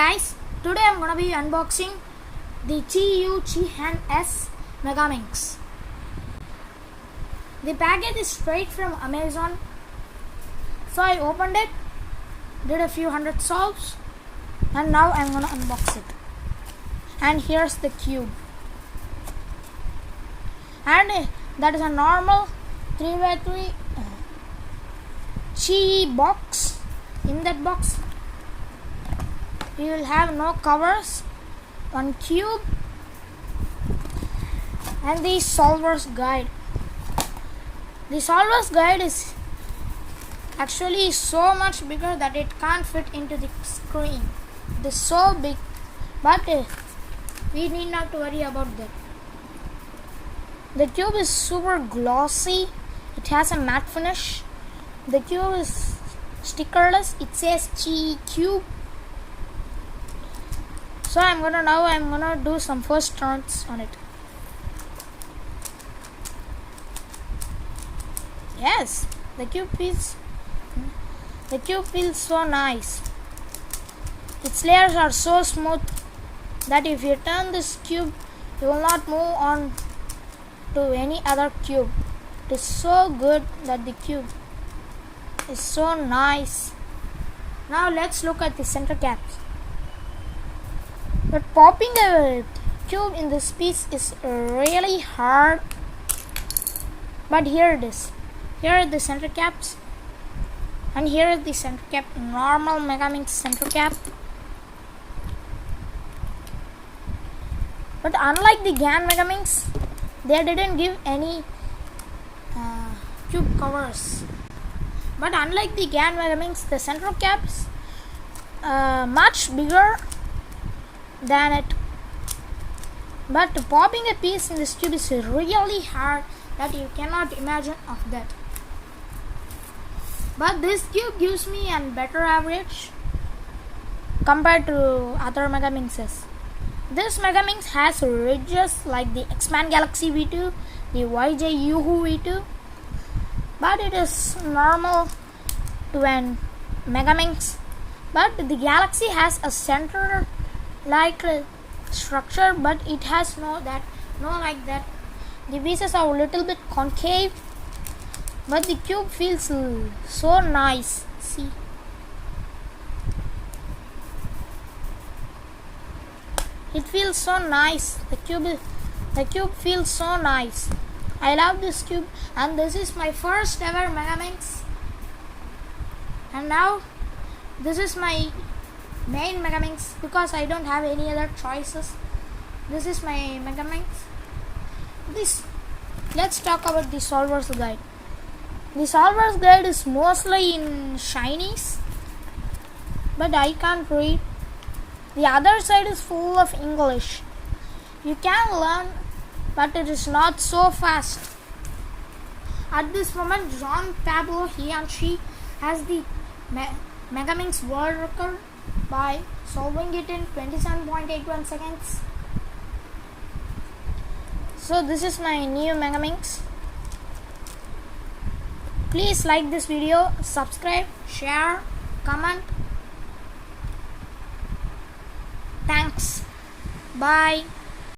guys, today I'm gonna be unboxing the Qiyi Qihen S megaminx. The package is straight from Amazon, so I opened it, did a few hundred solves, and now I'm gonna unbox it. And here's the cube, and that is a normal 3x3 Qiyi box. In that box you will have no covers, one cube, and the solver's guide. The solver's guide is actually so much bigger that it can't fit into the screen. It is so big, but we need not to worry about that. The cube is super glossy. It has a matte finish. The cube is stickerless. It says Qiyi Cube. So I'm gonna do some first turns on it. Yes, the cube feels so nice. Its layers are so smooth that if you turn this cube, you will not move on to any other cube. It is so good that the cube is so nice. Now let's look at the center caps. But popping a cube in this piece is really hard. But here it is. Here are the center caps, and here is the center cap, normal megaminx center cap. But unlike the GAN megaminx, they didn't give any cube covers. But unlike the GAN megaminx, the central caps much bigger than it. But popping a piece in this tube is really hard that you cannot imagine of that. But this cube gives me a better average compared to other megaminxes. This megaminx has ridges like the X-Man Galaxy V2, the YJ Yuhu V2, but it is normal to an megaminx. But the Galaxy has a center like structure, but it has no like that. The pieces are a little bit concave, but the cube feels so nice. See, it feels so nice. The cube feels so nice. I love this cube, and this is my first ever megaminx. And now this is my main megaminx because I don't have any other choices. This is my megaminx. Let's talk about the solver's guide. The solver's guide is mostly in Chinese, but I can't read. The other side is full of English. You can learn, but it is not so fast. At this moment, John Pablo Hianchi has the megaminx world record by solving it in 27.81 seconds. So this is my new megaminx. Please like this video, subscribe, share, comment. Thanks. Bye.